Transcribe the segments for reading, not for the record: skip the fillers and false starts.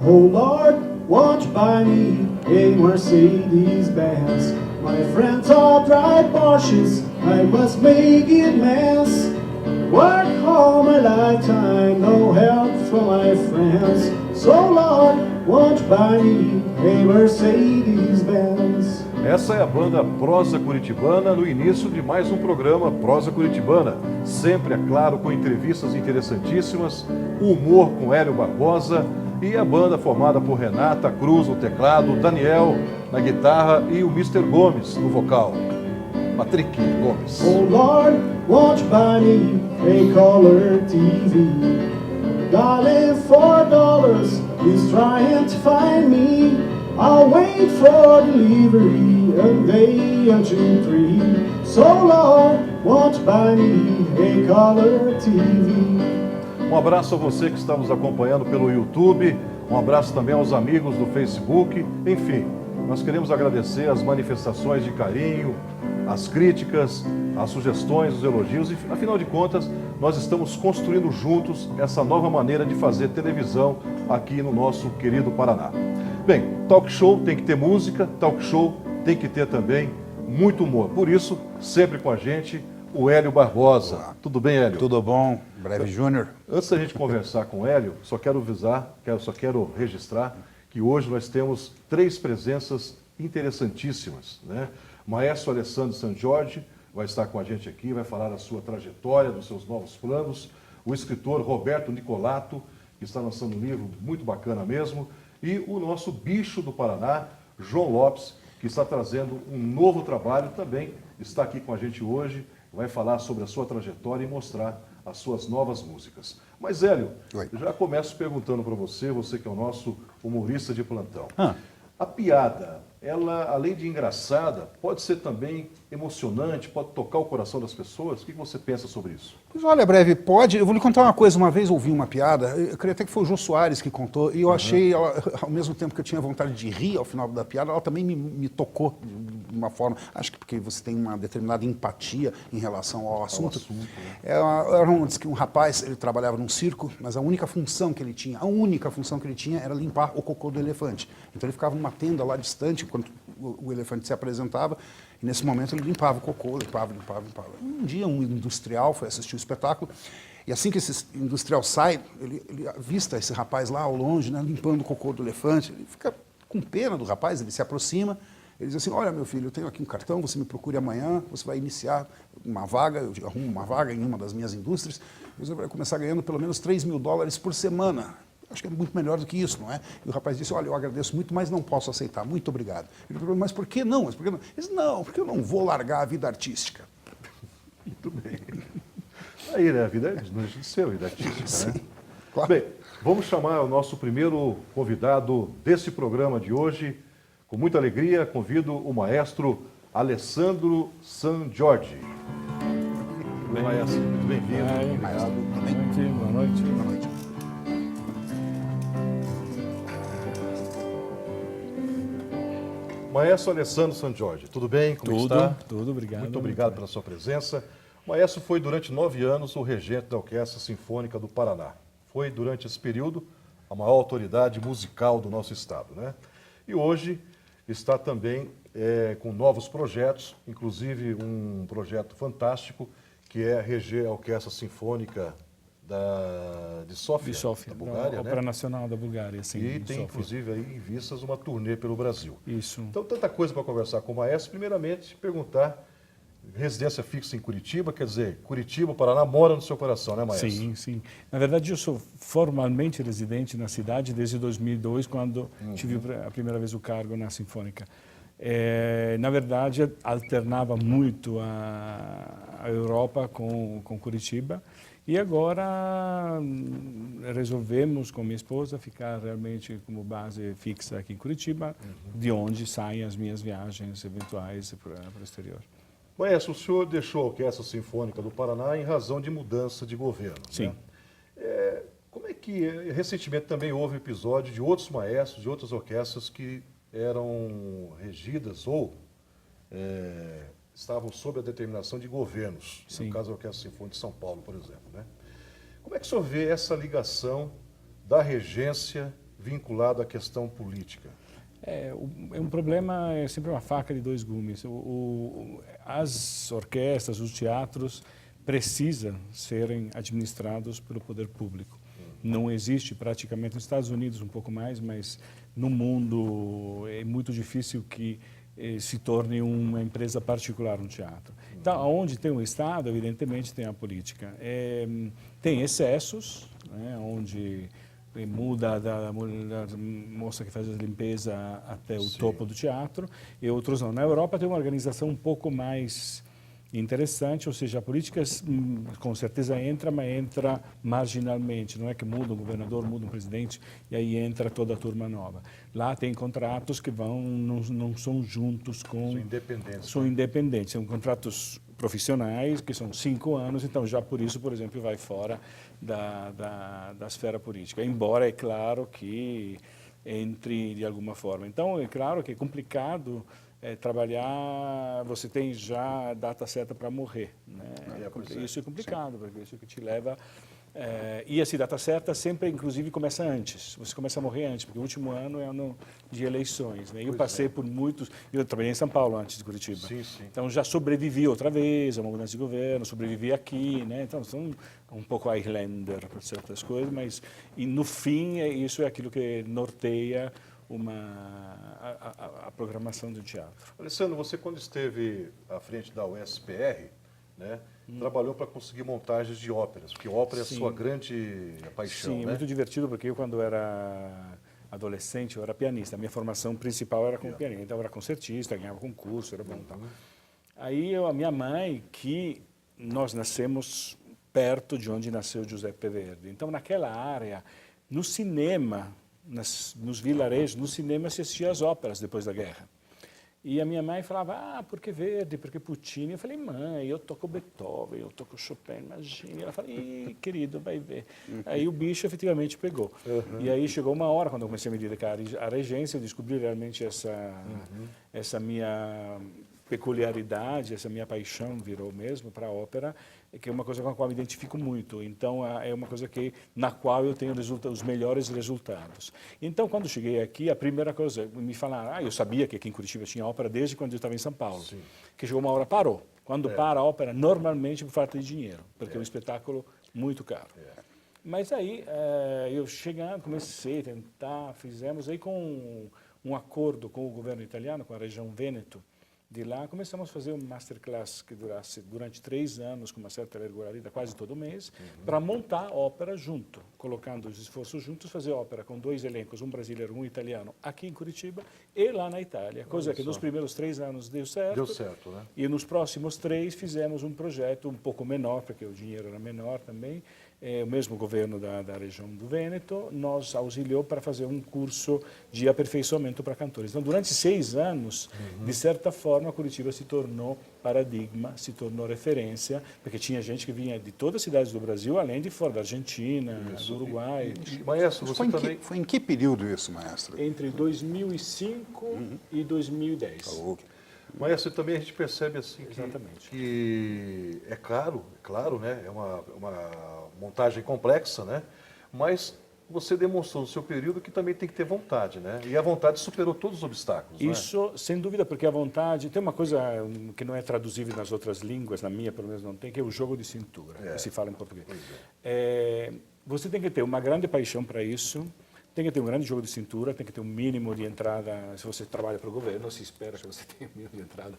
Oh Lord, watch by me, a Mercedes-Benz. My friends all drive Porsches, I must make it Benz. Work all my lifetime, no help from my friends. So Lord, watch by me, a Mercedes-Benz. Essa é a banda Prosa Curitibana no início de mais um programa Prosa Curitibana. Sempre, é claro, com entrevistas interessantíssimas, humor com Hélio Barbosa e a banda formada por Renata Cruz no teclado, Daniel na guitarra e o Mr. Gomes no vocal. Patrick Gomes. Oh Lord, watch by me, a color TV. Darling, $4 is trying to find me. I'll wait for delivery a day or 2, 3. So Lord, watch by me, a color TV. Um abraço a você que está nos acompanhando pelo YouTube, um abraço também aos amigos do Facebook, enfim, nós queremos agradecer as manifestações de carinho, as críticas, as sugestões, os elogios, e afinal de contas, nós estamos construindo juntos essa nova maneira de fazer televisão aqui no nosso querido Paraná. Bem, talk show tem que ter música, talk show tem que ter também muito humor, por isso, sempre com a gente, o Hélio Barbosa. Olá. Tudo bem, Hélio? Tudo bom, Breve Júnior. Antes da gente conversar com o Hélio, só quero registrar que hoje nós temos 3 presenças interessantíssimas, né? Maestro Alessandro San Jorge vai estar com a gente aqui, vai falar da sua trajetória, dos seus novos planos. O escritor Roberto Nicolato, que está lançando um livro muito bacana mesmo. E o nosso bicho do Paraná, João Lopes, que está trazendo um novo trabalho também, está aqui com a gente hoje, vai falar sobre a sua trajetória e mostrar as suas novas músicas. Mas, Hélio, eu já começo perguntando para você, você que é o nosso humorista de plantão. A piada, ela, além de engraçada, pode ser também emocionante, pode tocar o coração das pessoas? O que você pensa sobre isso? Pois olha, Breve, pode. Eu vou lhe contar uma coisa. Uma vez ouvi uma piada, eu creio até que foi o Jô Soares que contou, e eu achei, ela, ao mesmo tempo que eu tinha vontade de rir ao final da piada, ela também me tocou de uma forma, acho que porque você tem uma determinada empatia em relação ao assunto. Era um rapaz, ele trabalhava num circo, mas a única função que ele tinha era limpar o cocô do elefante. Então ele ficava numa tenda lá distante, quando o elefante se apresentava, e nesse momento ele limpava o cocô, limpava. Um dia um industrial foi assistir o espetáculo, e assim que esse industrial sai, ele avista esse rapaz lá ao longe, né, limpando o cocô do elefante, ele fica com pena do rapaz, ele se aproxima, ele diz assim, olha meu filho, eu tenho aqui um cartão, você me procure amanhã, você vai iniciar uma vaga, eu arrumo uma vaga em uma das minhas indústrias, você vai começar ganhando pelo menos $3.000 por semana. Acho que é muito melhor do que isso, não é? E o rapaz disse, olha, eu agradeço muito, mas não posso aceitar, muito obrigado. Ele falou, mas por que não? Ele disse, não, porque eu não vou largar a vida artística. Muito bem. Aí, né, a vida não deixa de ser, a vida artística, Sim, né? claro. Bem, vamos chamar o nosso primeiro convidado desse programa de hoje. Com muita alegria, convido o maestro Alessandro San Jorge. Maestro, muito bem-vindo. Boa noite. Maestro Alessandro San Jorge, tudo bem? Como está? Tudo, obrigado. Muito obrigado pela sua presença. O maestro foi durante 9 anos o regente da Orquestra Sinfônica do Paraná. Foi durante esse período a maior autoridade musical do nosso estado, né? E hoje está também com novos projetos, inclusive um projeto fantástico que é reger a Orquestra Sinfônica de Sófia, da Bulgária, Ópera Nacional da Bulgária, sim. E tem, inclusive, aí em vistas uma turnê pelo Brasil. Isso. Então, tanta coisa para conversar com o maestro. Primeiramente, perguntar, residência fixa em Curitiba, quer dizer, Curitiba, Paraná, mora no seu coração, né, maestro? Sim, sim. Na verdade, eu sou formalmente residente na cidade desde 2002, quando tive a primeira vez o cargo na Sinfônica. Na verdade, alternava muito a Europa com Curitiba. E agora resolvemos com minha esposa ficar realmente como base fixa aqui em Curitiba, de onde saem as minhas viagens eventuais para o exterior. Maestro, o senhor deixou a Orquestra Sinfônica do Paraná em razão de mudança de governo. Sim. Né? Como é que, recentemente também houve episódio de outros maestros, de outras orquestras que eram regidas ou estavam sob a determinação de governos, Sim. no caso da Orquestra Sinfônica de São Paulo, por exemplo. Né? Como é que o senhor vê essa ligação da regência vinculado à questão política? É um problema, é sempre uma faca de dois gumes. As orquestras, os teatros precisam serem administrados pelo poder público. Não existe praticamente, nos Estados Unidos um pouco mais, mas no mundo é muito difícil que se torne uma empresa particular um teatro. Então, onde tem o Estado, evidentemente tem a política. Tem excessos, né, onde muda da moça que faz a limpeza até o topo do teatro, e outros não. Na Europa tem uma organização um pouco mais interessante, ou seja, a política com certeza entra, mas entra marginalmente. Não é que muda um governador, muda um presidente e aí entra toda a turma nova. Lá tem contratos que não são juntos com... São independentes. São independentes, são contratos profissionais que são 5 anos, então já por isso, por exemplo, vai fora da esfera política. Embora é claro que entre de alguma forma. Então é claro que é complicado trabalhar, você tem já a data certa para morrer, né? Isso é complicado, porque isso que te leva... e essa data certa sempre, inclusive, começa antes. Você começa a morrer antes, porque o último ano é ano de eleições, né? Eu passei por muitos... Eu trabalhei em São Paulo antes de Curitiba. Sim, sim. Então, já sobrevivi outra vez a uma mudança de governo, sobrevivi aqui, né? Então, são um pouco Highlander para certas coisas, mas no fim, isso é aquilo que norteia a programação do teatro. Alessandro, você quando esteve à frente da USPR, né, trabalhou para conseguir montagens de óperas, porque ópera é a sua grande paixão, Sim, né? é muito divertido, porque eu, quando era adolescente, eu era pianista. A minha formação principal era como pianista. Então, eu era concertista, ganhava concurso, era bom. Tal. Aí, a minha mãe, que nós nascemos perto de onde nasceu Giuseppe Verdi. Então, naquela área, no cinema, nos vilarejos, no cinema se assistia às óperas depois da guerra. E a minha mãe falava, por que Verdi, por que Puccini? Eu falei, mãe, eu toco Beethoven, eu toco Chopin, imagina. Ela falou, querido, vai ver. Aí o bicho efetivamente pegou. E aí chegou uma hora, quando eu comecei a me dedicar à regência, eu descobri realmente essa minha peculiaridade, essa minha paixão virou mesmo para a ópera, que é uma coisa com a qual me identifico muito. Então, é uma coisa na qual eu tenho os melhores resultados. Então, quando cheguei aqui, a primeira coisa, me falaram, eu sabia que aqui em Curitiba tinha ópera desde quando eu estava em São Paulo, que chegou uma hora, parou. Quando para a ópera, normalmente por falta de dinheiro, porque é um espetáculo muito caro. Mas aí, eu chegando, comecei a tentar, fizemos aí com um acordo com o governo italiano, com a região Vêneto. De lá, começamos a fazer um masterclass que durasse durante 3 anos, com uma certa regularidade, quase todo mês, para montar a ópera junto, colocando os esforços juntos, fazer ópera com 2 elencos, um brasileiro e um italiano, aqui em Curitiba e lá na Itália. Coisa que nos primeiros 3 anos deu certo. Deu certo, né? E nos próximos 3 fizemos um projeto um pouco menor, porque o dinheiro era menor também. O mesmo governo da região do Vêneto nos auxiliou para fazer um curso de aperfeiçoamento para cantores. Então, durante 6 anos, de certa forma, Curitiba se tornou paradigma, se tornou referência, porque tinha gente que vinha de todas as cidades do Brasil, além de fora da Argentina, do Uruguai. Maestro, você também... Foi em que período isso, maestro? Entre 2005 e 2010. Maestro, também a gente percebe assim Exatamente. que é caro, claro, né? É uma montagem complexa, né? Mas você demonstrou no seu período que também tem que ter vontade, né? E a vontade superou todos os obstáculos, Isso, sem dúvida, porque a vontade... Tem uma coisa que não é traduzível nas outras línguas, na minha pelo menos não tem, que é o jogo de cintura, que se fala em português. Você tem que ter uma grande paixão para isso, tem que ter um grande jogo de cintura, tem que ter um mínimo de entrada. Se você trabalha para o governo, se espera que você tenha um mínimo de entrada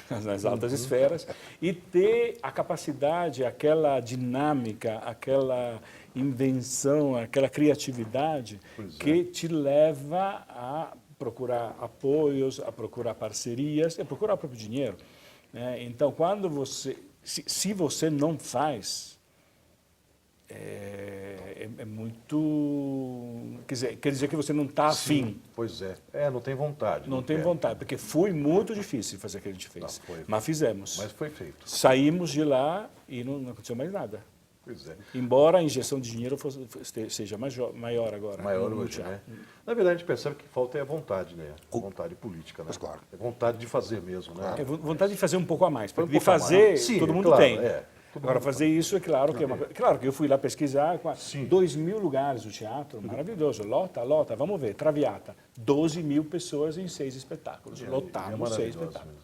nas altas esferas. E ter a capacidade, aquela dinâmica, aquela invenção, aquela criatividade que te leva a procurar apoios, a procurar parcerias, a procurar o próprio dinheiro. Né? Então, quando você... Se você não faz... É muito... Quer dizer que você não está afim. Pois é. Não tem vontade. Não tem vontade, porque foi muito difícil fazer o que a gente fez. Mas fizemos. Mas foi feito. Saímos de lá e não aconteceu mais nada. Pois é. Embora a injeção de dinheiro seja maior agora. Maior hoje, né? Na verdade, a gente percebe que falta é a vontade, né? A vontade política, né? Mas claro. É vontade de fazer mesmo, né? É vontade de fazer um pouco a mais. Porque de fazer, todo mundo tem. Agora, fazer isso é claro que claro que eu fui lá pesquisar, Sim. 2.000 lugares o teatro, maravilhoso, lota, vamos ver, Traviata, 12.000 pessoas em 6 espetáculos, lotamos 6 maravilhoso espetáculos.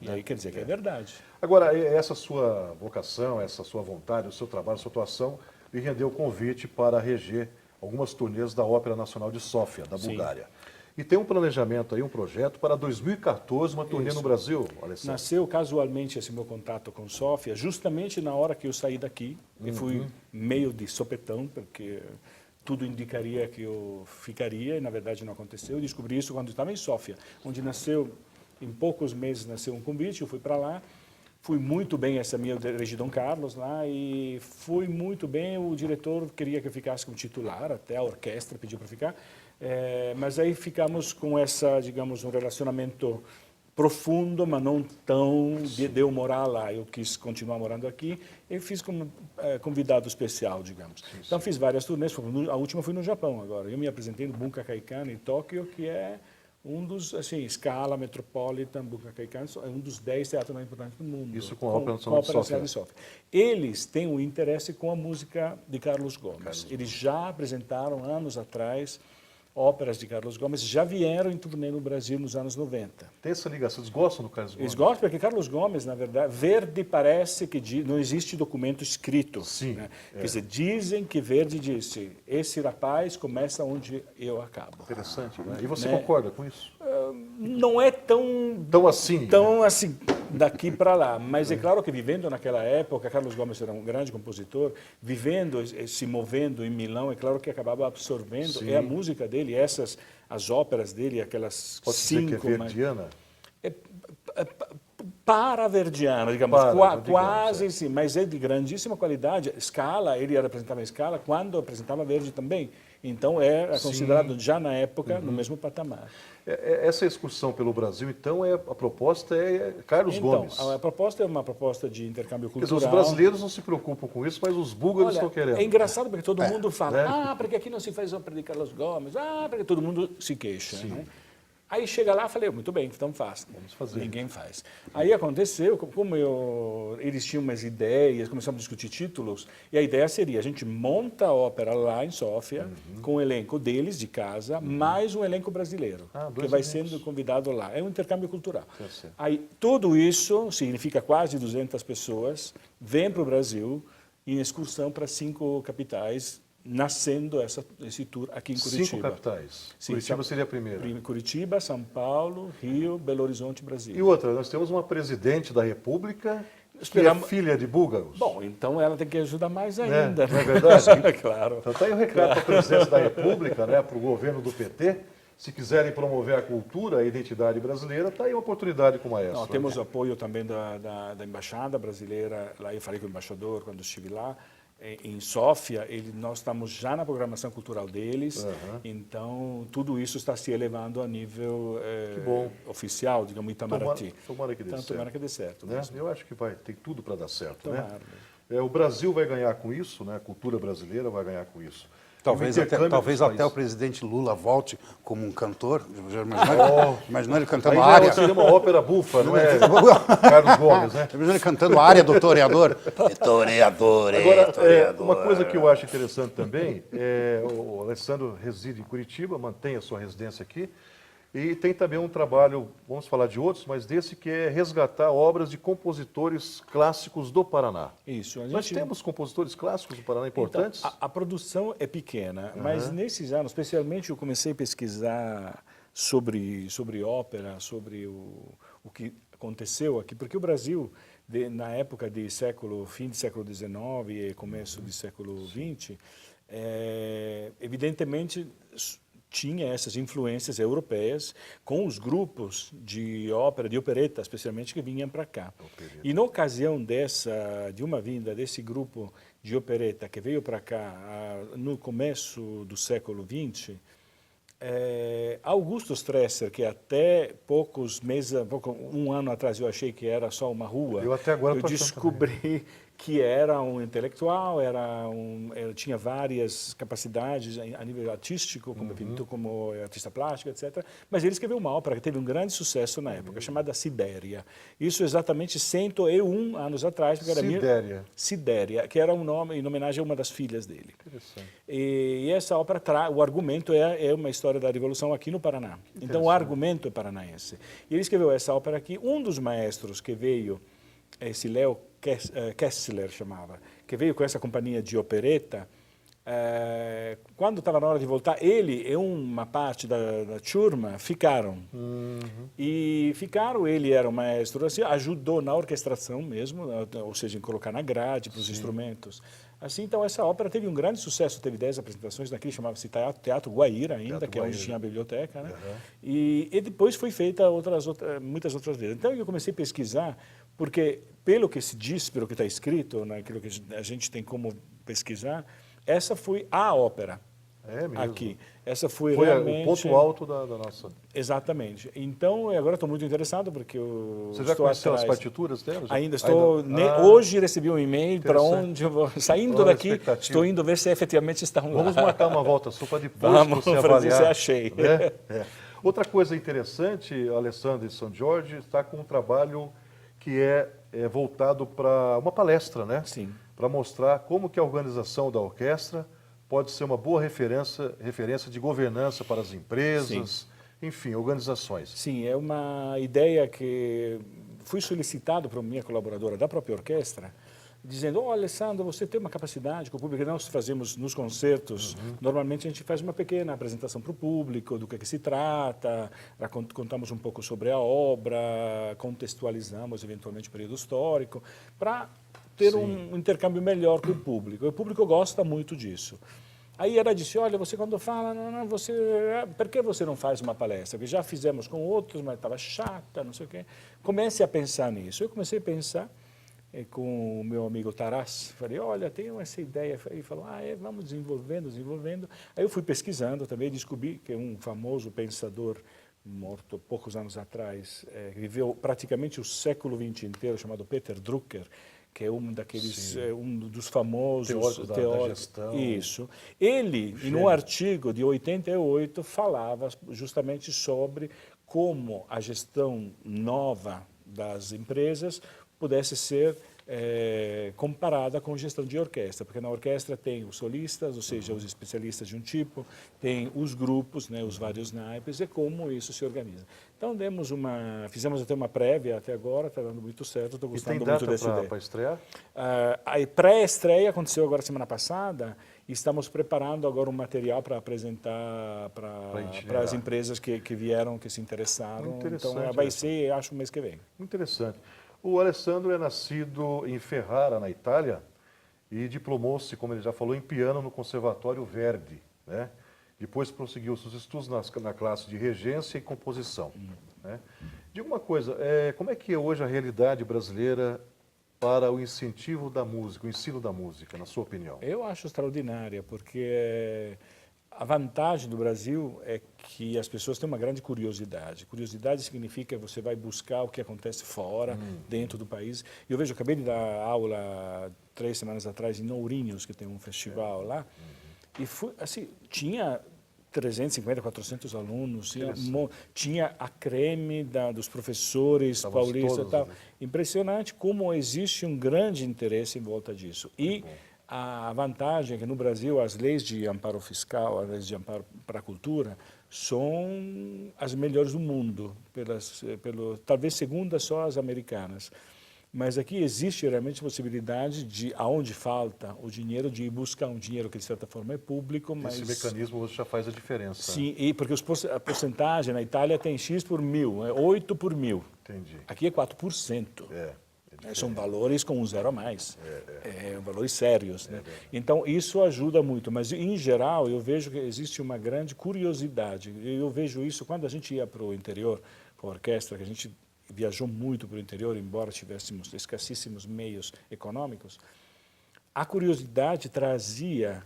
E aí quer dizer que é verdade. Agora, essa sua vocação, essa sua vontade, o seu trabalho, a sua atuação, lhe rendeu o convite para reger algumas turnês da Ópera Nacional de Sófia, da Bulgária. E tem um planejamento aí, um projeto para 2014, uma turnê no Brasil, Alessandro. Nasceu casualmente esse meu contato com Sófia, justamente na hora que eu saí daqui, e fui meio de sopetão, porque tudo indicaria que eu ficaria, e na verdade não aconteceu. Eu descobri isso quando estava em Sófia, onde nasceu, em poucos meses nasceu um convite, eu fui para lá, fui muito bem, essa minha regi Dom Carlos lá, e fui muito bem, o diretor queria que eu ficasse como titular, até a orquestra pediu para ficar, mas aí ficamos com essa, digamos, um relacionamento profundo, mas não tão de eu morar lá. Eu quis continuar morando aqui e fiz como convidado especial, digamos. Então fiz várias turnês, a última foi no Japão agora. Eu me apresentei no Bunka-Kaikan em Tóquio, que é um dos, assim, Scala, Metropolitan, Bunka-Kaikan, é um dos 10 teatros mais importantes do mundo. Isso com a Ópera Nacional de Sófia. Eles têm um interesse com a música de Carlos Gomes. Eles já apresentaram anos atrás óperas de Carlos Gomes, já vieram em turnê no Brasil nos anos 90. Tem essa ligação, eles gostam do Carlos Gomes? Eles gostam porque Carlos Gomes, na verdade, Verdi parece que não existe documento escrito. Sim. Né? Quer dizer, dizem que Verdi disse, esse rapaz começa onde eu acabo. Interessante, né? E você Né? concorda com isso? Não é tão assim daqui para lá, mas é claro que vivendo naquela época, Carlos Gomes era um grande compositor, vivendo, se movendo em Milão, é claro que acabava absorvendo a música dele, as óperas dele, aquelas Pode 5. dizer que é verdiana? Para-verdiana, digamos, quase digamos, sim, mas é de grandíssima qualidade. Scala, ele apresentava Scala quando apresentava Verdi também. Então, era considerado já na época no mesmo patamar. Essa excursão pelo Brasil, então, a proposta é Carlos Gomes. A proposta é uma proposta de intercâmbio Quer dizer, cultural. os brasileiros não se preocupam com isso, mas os búlgaros estão querendo. É engraçado porque todo mundo fala, porque aqui não se faz ópera de Carlos Gomes, porque todo mundo se queixa. Né? Aí chega lá e falei, muito bem, então faz. Vamos fazer. Ninguém faz. Aí aconteceu, como eles tinham umas ideias, começamos a discutir títulos, e a ideia seria, a gente monta a ópera lá em Sófia, com o elenco deles, de casa, mais um elenco brasileiro, que vai sendo convidado lá. É um intercâmbio cultural. Aí tudo isso significa quase 200 pessoas, vêm para o Brasil em excursão para 5 capitais, nascendo esse tour aqui em Curitiba. 5 capitais. Sim, Curitiba seria a primeira. Curitiba, São Paulo, Rio, Belo Horizonte, Brasília. E outra, nós temos uma presidente da República que é filha de búlgaros. Bom, então ela tem que ajudar mais ainda. Não é verdade? Claro. Então está aí o recado para a presidência da República, né, para o governo do PT. Se quiserem promover a cultura, a identidade brasileira, está aí uma oportunidade como essa. Não, temos apoio também da Embaixada Brasileira. Lá eu falei com o embaixador quando estive lá. Em Sófia, nós estamos já na programação cultural deles, então tudo isso está se elevando a nível oficial, digamos, Itamaraty. Tomara que dê certo. Tomara que dê certo. Né? Eu acho que tem tudo para dar certo. Tomara. Né? O Brasil vai ganhar com isso, né? A cultura brasileira vai ganhar com isso. Talvez até o presidente Lula volte como um cantor. Já imaginou ele cantando aí a área? Seria uma ópera bufa, não é? Carlos Gomes, né? Imaginou ele cantando a área do toreador. Toreador, Agora, toreador. uma coisa que eu acho interessante também, o Alessandro reside em Curitiba, mantém a sua residência aqui, e tem também um trabalho, vamos falar de outros, mas desse que é resgatar obras de compositores clássicos do Paraná. Isso. Nós temos compositores clássicos do Paraná importantes? Então, a produção é pequena, mas nesses anos, especialmente, eu comecei a pesquisar sobre ópera, sobre o que aconteceu aqui, porque o Brasil, na época de fim do século XIX e começo do século XX, evidentemente tinha essas influências europeias com os grupos de ópera, de opereta, especialmente, que vinham para cá. E na ocasião de uma vinda desse grupo de opereta que veio para cá no começo do século XX, Augusto Stresser, que até poucos meses, um ano atrás eu achei que era só uma rua, Eu até agora eu descobri que era um intelectual, tinha várias capacidades a nível artístico, como pintor, como artista plástico, etc. Mas ele escreveu uma ópera que teve um grande sucesso na época, chamada Sidéria. Isso exatamente 101 anos atrás. Porque era Sidéria. Sidéria, que era um nome em homenagem a uma das filhas dele. Interessante. E essa ópera, o argumento é uma história da Revolução aqui no Paraná. Então, o argumento é paranaense. E ele escreveu essa ópera aqui. Um dos maestros que veio, esse Leo Kessler chamava, que veio com essa companhia de opereta, quando estava na hora de voltar, ele e uma parte da turma ficaram. E ficaram, ele era o maestro, assim, ajudou na orquestração mesmo, ou seja, em colocar na grade para os instrumentos. Assim, então, essa ópera teve um grande sucesso, teve 10 apresentações, naquele chamava-se Teatro Guaíra ainda, que é onde tinha a biblioteca, né? E depois foi feita muitas outras vezes. Então, eu comecei a pesquisar, porque pelo que se diz, pelo que está escrito, naquilo que a gente tem como pesquisar, essa foi a ópera. É mesmo. Aqui. Essa foi o realmente... ponto alto da nossa... Exatamente. Então, agora estou muito interessado, porque eu Você já estou conheceu atrás. as partituras dela? Ainda estou... Hoje recebi um e-mail para onde eu vou... Saindo Olha a daqui, expectativa. estou indo ver se efetivamente estão lá. Vamos marcar uma volta sua para depois Vamos, você para avaliar. dizer se achei. Né? Outra coisa interessante, Alessandro de São Jorge está com um trabalho que é voltado para uma palestra, né? Sim. Para mostrar como que a organização da orquestra pode ser uma boa referência de governança para as empresas, enfim, organizações. Sim, é uma ideia que fui solicitado para minha colaboradora da própria orquestra, dizendo, Alessandro, você tem uma capacidade com o público, nós fazemos nos concertos, normalmente a gente faz uma pequena apresentação para o público, do que é que se trata, contamos um pouco sobre a obra, contextualizamos eventualmente o período histórico, para ter um intercâmbio melhor com o público. O público gosta muito disso. Aí ela disse, olha, você quando fala, por que você não faz uma palestra? Porque já fizemos com outros, mas estava chata, não sei o quê. Comece a pensar nisso. Eu comecei a pensar com o meu amigo Taras. Falei, olha, tenho essa ideia. Ele falou, vamos desenvolvendo. Aí eu fui pesquisando também, descobri que um famoso pensador morto poucos anos atrás, viveu praticamente o século XX inteiro, chamado Peter Drucker, que é um daqueles, um dos famosos teóricos da gestão. Isso. Ele, em um artigo de 88, falava justamente sobre como a gestão nova das empresas pudesse ser comparada com gestão de orquestra, porque na orquestra tem os solistas, ou seja, os especialistas de um tipo, tem os grupos, né, os vários naipes, e como isso se organiza. Então fizemos até uma prévia até agora, está dando muito certo, estou gostando muito dessa ideia. E tem data para estrear? A pré-estreia aconteceu agora semana passada e estamos preparando agora um material para apresentar para as empresas que vieram, que se interessaram. Então vai ser, acho, o mês que vem. Interessante. O Alessandro é nascido em Ferrara, na Itália, e diplomou-se, como ele já falou, em piano no Conservatório Verdi, né? Depois prosseguiu seus estudos na classe de regência e composição. Né? Diga uma coisa, como é que é hoje a realidade brasileira para o incentivo da música, o ensino da música, na sua opinião? Eu acho extraordinária, porque a vantagem do Brasil é que as pessoas têm uma grande curiosidade. Curiosidade significa que você vai buscar o que acontece fora, dentro do país. Eu vejo, acabei de dar aula 3 semanas atrás em Ourinhos, que tem um festival lá, e assim, tinha 350, 400 alunos, tinha a creme dos professores paulistas e tal. Né? Impressionante como existe um grande interesse em volta disso. E a vantagem é que no Brasil as leis de amparo fiscal, as leis de amparo para a cultura, são as melhores do mundo, talvez segundas só as americanas. Mas aqui existe realmente a possibilidade de, aonde falta o dinheiro, de ir buscar um dinheiro que de certa forma é público, mas... Esse mecanismo hoje já faz a diferença. Sim, porque a porcentagem na Itália tem X por 1000, 8 por 1000. Entendi. Aqui é 4%. São valores com um zero a mais, valores sérios. Né? Então, isso ajuda muito, mas, em geral, eu vejo que existe uma grande curiosidade. Eu vejo isso quando a gente ia para o interior, com a orquestra, que a gente viajou muito para o interior, embora tivéssemos escassíssimos meios econômicos, a curiosidade trazia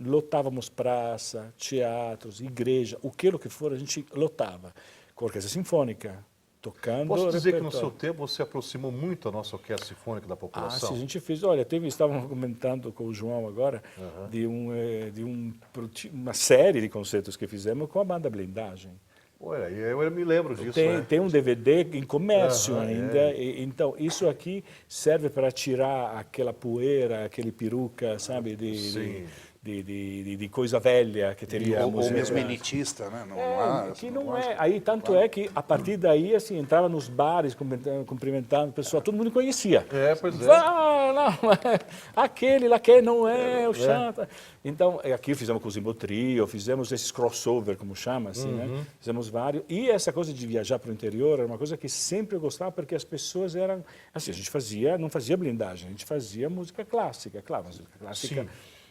lotávamos praça, teatros, igreja, o que for, a gente lotava. Com a orquestra sinfônica, tocando Posso dizer que no repertório. seu tempo você aproximou muito a nossa orquestra sinfônica da Ah, população? sim, a gente fez. Olha, estavam comentando com o João agora uma série de concertos que fizemos com a banda Blindagem. Olha, eu me lembro disso. Tem um DVD em comércio Aham, ainda. Então, isso aqui serve para tirar aquela poeira, aquele peruca, sabe, Sim. de coisa velha que teria a Ou música. mesmo elitista, né? Não há essa Que não lógica. é. Aí, tanto é que, a partir daí, assim, entrava nos bares, cumprimentando o pessoal, todo mundo conhecia. Pois é. Ah, não, aquele lá que não é o chato. Então, aqui fizemos com o Zimbo Trio, fizemos esses crossover, como chama, assim, né? Fizemos vários. E essa coisa de viajar para o interior era uma coisa que sempre eu gostava, porque as pessoas eram... Assim, a gente não fazia blindagem, a gente fazia música clássica, claro, música clássica. Sim.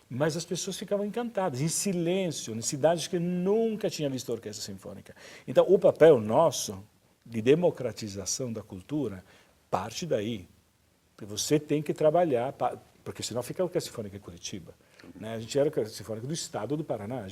Mas as pessoas ficavam encantadas, em silêncio, em cidades que nunca tinham visto orquestra sinfônica. Então, o papel nosso de democratização da cultura parte daí. Você tem que trabalhar, porque senão fica a orquestra sinfônica em Curitiba. Né? A gente era a orquestra sinfônica do estado do Paraná.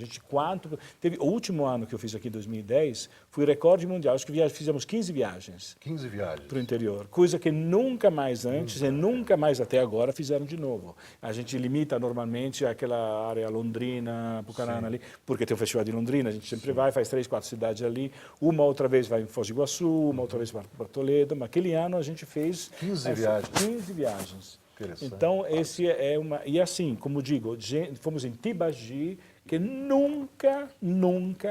O último ano que eu fiz aqui, em 2010, foi recorde mundial. Acho que fizemos 15 viagens 15 viagens. para o interior, coisa que nunca mais antes e nunca mais até agora fizeram de novo. A gente limita normalmente aquela área Londrina, Pucarana ali, porque tem o Festival de Londrina, a gente sempre vai, faz 3, 4 cidades ali, uma outra vez vai em Foz do Iguaçu, uma outra vez vai para Toledo, mas aquele ano a gente fez 15 viagens. 15 viagens. Interessante. Então, esse é uma... E assim, como digo, fomos em Tibagi, que nunca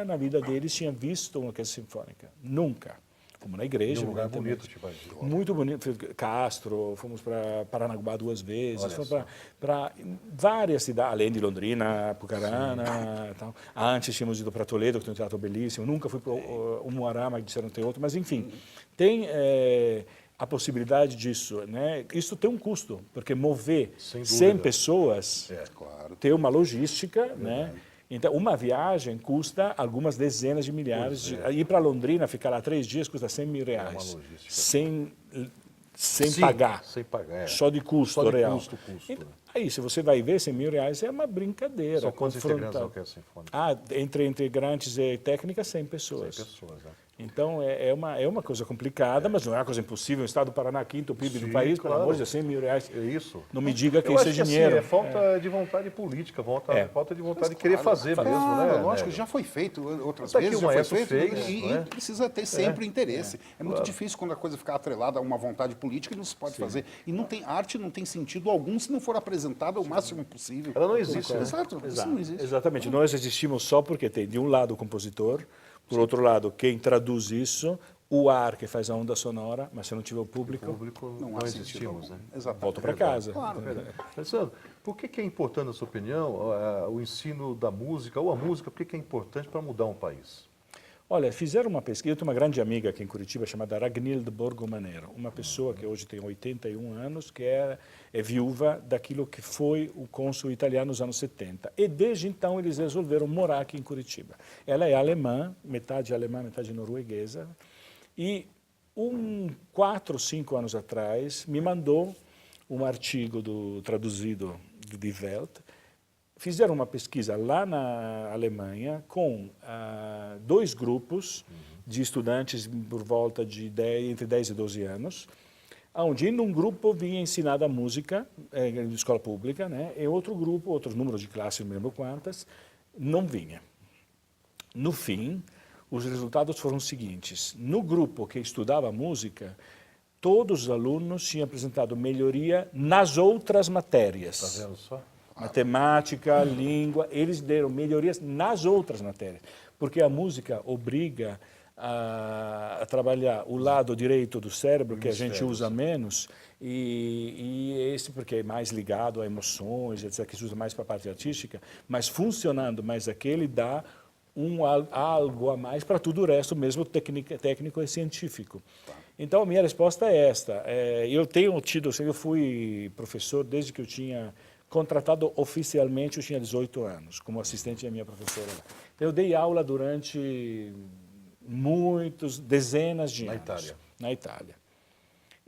na vida deles tinham visto uma orquestra sinfônica. Nunca. Fomos na igreja. Um lugar evidentemente. bonito, Tibagi. Muito bonito. Castro, fomos para Paranaguá 2 vezes, Olha fomos só. para várias cidades, além de Londrina, Pucarana. Tal. Antes tínhamos ido para Toledo, que tem um teatro belíssimo. Nunca fui para o Muarama, que disseram que tem outro. Mas, enfim, tem... a possibilidade disso, né? Isso tem um custo, porque mover Sem 100 dúvida. pessoas Claro. tem uma logística, né? Então, uma viagem custa algumas dezenas de milhares. Ir para Londrina, ficar lá 3 dias, custa 100 mil reais. logística. Sem Sim, pagar. Sem pagar, Só de custo Só de real. custo. Então, aí, se você vai ver 100 mil reais, é uma brincadeira. São quantos integrantes da confrontar. orquestra sinfônica? Entre integrantes e técnica, 100 pessoas. 100 pessoas, né? Então, é uma coisa complicada, mas não é uma coisa impossível. O Estado do Paraná, quinto PIB do Sim, país, claro. pelo amor de Deus, 100 mil reais. É isso. Não me diga que Eu isso acho é que, dinheiro. Assim, é falta de vontade política, falta de vontade de querer Claro, fazer mesmo, claro, né? lógico, né? já foi feito outras Até que vezes, o já foi maestro feito, fez, e não é? precisa ter sempre interesse. É muito difícil quando a coisa ficar atrelada a uma vontade política e não se pode fazer. E não tem arte, não tem sentido algum se não for apresentada o máximo possível. Ela não existe, né? Exato, isso não existe. Exatamente. Nós existimos só porque tem, de um lado, o compositor, por outro lado, quem traduz isso, o ar que faz a onda sonora, mas se não tiver o público, O público Não não há sentido existimos, algum. né? Exatamente. volta para casa. Claro. Alessandro, por que é importante, na sua opinião, o ensino da música, ou a música, por que é importante para mudar um país? Olha, fizeram uma pesquisa, eu tenho uma grande amiga aqui em Curitiba chamada Ragnhild Borgomanero, uma pessoa que hoje tem 81 anos, que é viúva daquilo que foi o cônsul italiano nos anos 70. E desde então eles resolveram morar aqui em Curitiba. Ela é alemã, metade norueguesa, e 4 ou 5 anos atrás me mandou um artigo traduzido de Die Welt. Fizeram uma pesquisa lá na Alemanha com 2 grupos de estudantes por volta de entre 10 e 12 anos, onde num grupo vinha ensinada música em escola pública, né? E outro grupo, outros números de classe, não lembro quantas, não vinha. No fim, os resultados foram os seguintes. No grupo que estudava música, todos os alunos tinham apresentado melhoria nas outras matérias. Está vendo só? Matemática, língua, eles deram melhorias nas outras matérias. Porque a música obriga a trabalhar o lado direito do cérebro, que a gente usa menos, e esse porque é mais ligado a emoções, etc., que se usa mais para a parte artística, mas funcionando mais aquele dá algo a mais para tudo o resto, mesmo técnico e científico. Então, a minha resposta é esta. Eu fui professor desde que eu tinha contratado oficialmente, eu tinha 18 anos, como assistente da minha professora. Eu dei aula durante dezenas de anos. Na Itália.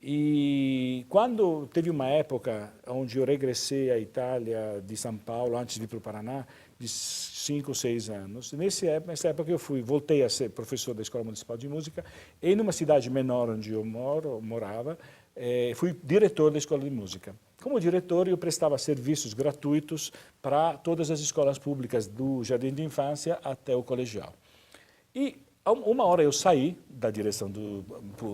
E quando teve uma época onde eu regressei à Itália de São Paulo, antes de ir para o Paraná, de 5 ou 6 anos. Nessa época eu voltei a ser professor da Escola Municipal de Música e numa cidade menor onde eu morava, fui diretor da Escola de Música. Como diretor, eu prestava serviços gratuitos para todas as escolas públicas, do jardim de infância até o colegial. E uma hora eu saí da direção,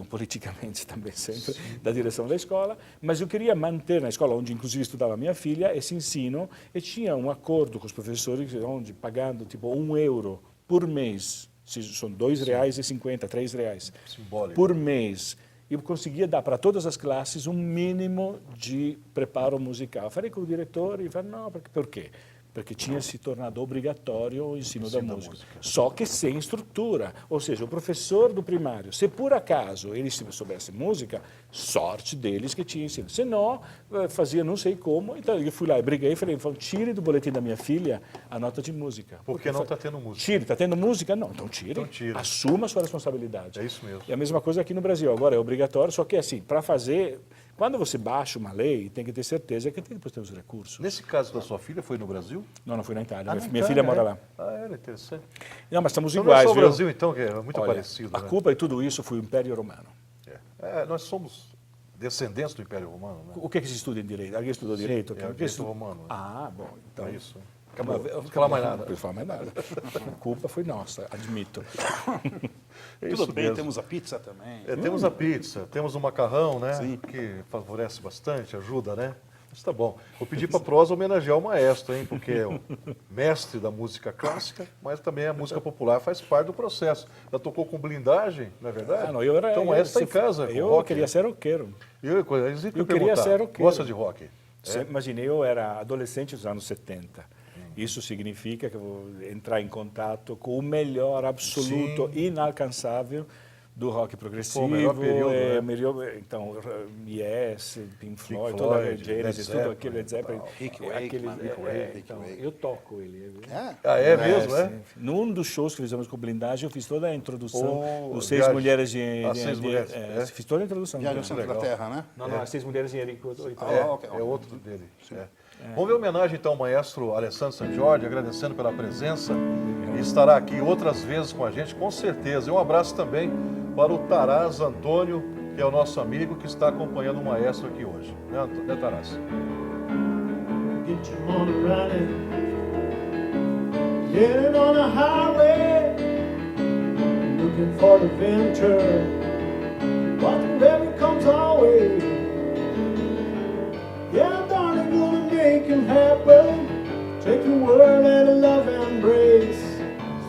politicamente também sempre, da direção da escola, mas eu queria manter na escola, onde inclusive estudava minha filha, esse ensino, e tinha um acordo com os professores, onde pagando tipo €1 por mês, são R$2,50, R$3 Simbólico. por mês, eu conseguia dar para todas as classes um mínimo de preparo musical. Eu falei com o diretor e falei, não, por quê? Porque tinha se tornado obrigatório o ensino da música. Só que sem estrutura. Ou seja, o professor do primário, se por acaso eles soubessem música, sorte deles que tinha ensino. Se não, fazia não sei como. Então eu fui lá e briguei e falei, tire do boletim da minha filha a nota de música. Porque não está tendo música. Tire, está tendo música? Não, então tire. Então tire. Assuma a sua responsabilidade. É isso mesmo. E a mesma coisa aqui no Brasil. Agora é obrigatório, só que assim, para fazer... Quando você baixa uma lei, tem que ter certeza que depois tem os recursos. Nesse caso da sua filha, foi no Brasil? Não foi na Itália. Ah, minha na filha Itália, mora lá. Ah, era interessante. Não, mas estamos Então iguais, não é só o viu? Brasil, então, que é muito Olha, parecido. a né? culpa de tudo isso foi o Império Romano. Nós somos descendentes do Império Romano, né? O que se estuda em direito? Alguém estudou direito? É o direito romano. Ah, bom. Então, É isso. Acabou. Não falar mais nada. Não falar mais nada. A culpa foi nossa, admito. É Tudo isso bem, mesmo. temos a pizza também. Temos a pizza, temos o macarrão, né? Sim. Que favorece bastante, ajuda, né? Mas tá bom. Vou pedir para a prosa homenagear o maestro, hein? Porque é o mestre da música clássica, mas também a música popular faz parte do processo. Já tocou com blindagem, não é verdade? Ah, não, eu era, então o maestro está em casa com eu rock. queria ser roqueiro. Eu queria ser roqueiro. Gosta de rock? Imaginei, eu era adolescente nos anos 70. Isso significa que eu vou entrar em contato com o melhor absoluto, inalcançável do rock progressivo. Pô, o melhor período, né? Então, Yes, Pink Floyd, Floyd, toda a Led Genesis, tudo Zeppelin, aquilo, Led Zeppelin. Rick Aqueles- Wakeman, então, eu toco ele. Viu? Ah, é mesmo, é? Sim. Num dos shows que fizemos com blindagem, eu fiz toda a introdução Oh, dos Seis viagem. Mulheres As Seis Mulheres, Fiz toda a introdução. Viagem ao centro da legal. Terra, né? Não, as Seis Mulheres em Jerico. É outro dele. Vamos ver a homenagem então ao maestro Alessandro San Giorgi, agradecendo pela presença. E estará aqui outras vezes com a gente, com certeza. E um abraço também para o Taraz Antônio, que é o nosso amigo que está acompanhando o maestro aqui hoje. Né, Taraz? Get your money running, get it on a highway, looking for adventure, but the river comes our way. Yeah, darling, gonna make him happen. Take the world at a love embrace.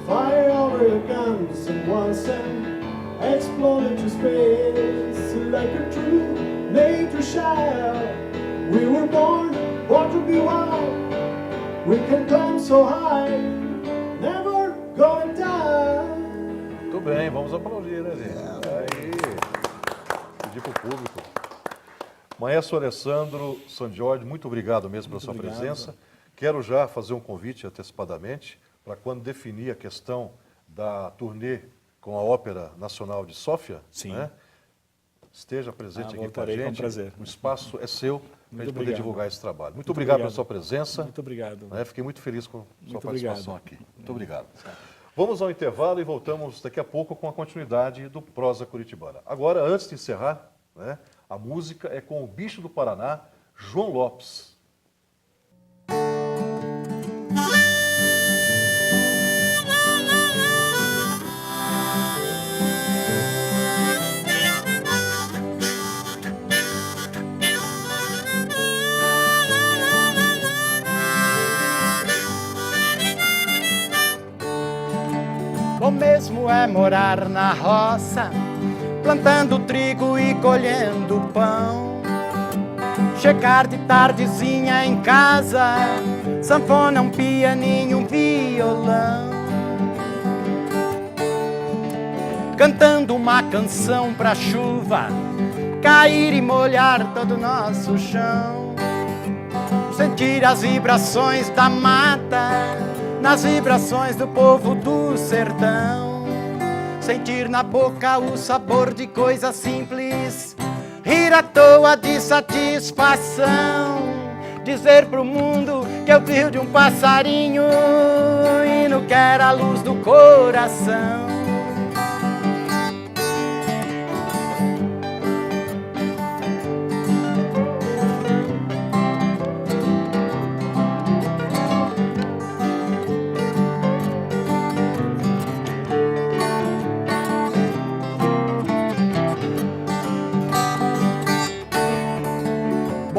Fire over your guns and once and explode into space. Like a true nature child, we were born to be wild. We can climb so high, never gonna die. Muito bem, vamos aplaudir, né, gente? Aí. Pedir para o público. Maestro Alessandro San Giorgi, muito obrigado mesmo pela sua presença. Quero já fazer um convite antecipadamente para quando definir a questão da turnê com a Ópera Nacional de Sófia, Sim. né? Esteja presente aqui com a voltarei com gente. prazer. O espaço é seu para a gente poder obrigado. divulgar esse trabalho. Muito obrigado pela sua presença. Muito obrigado. Né? Fiquei muito feliz com a sua Muito participação obrigado. aqui. Muito obrigado. Vamos ao intervalo e voltamos daqui a pouco com a continuidade do Prosa Curitibana. Agora, antes de encerrar, né, a música é com o Bicho do Paraná, João Lopes. Bom mesmo é morar na roça, plantando trigo e colhendo pão. Chegar de tardezinha em casa, sanfona, um pianinho, um violão. Cantando uma canção pra chuva cair e molhar todo o nosso chão. Sentir as vibrações da mata nas vibrações do povo do sertão. Sentir na boca o sabor de coisa simples, rir à toa de satisfação. dizer pro mundo que eu vi de um passarinho e não quero a luz do coração.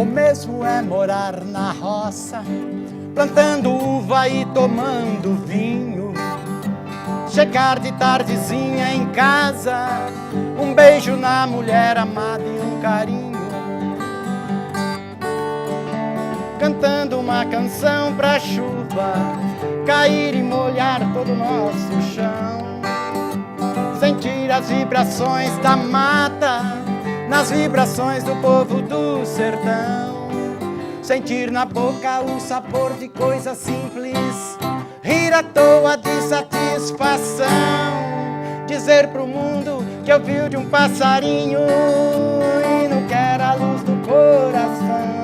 Bom mesmo é morar na roça, plantando uva e tomando vinho. Chegar de tardezinha em casa, um beijo na mulher amada e um carinho. Cantando uma canção pra chuva cair e molhar todo o nosso chão. Sentir as vibrações da mata nas vibrações do povo do sertão. Sentir na boca o sabor de coisa simples, rir à toa de satisfação. Dizer pro mundo que eu vi de um passarinho e não quero a luz do coração.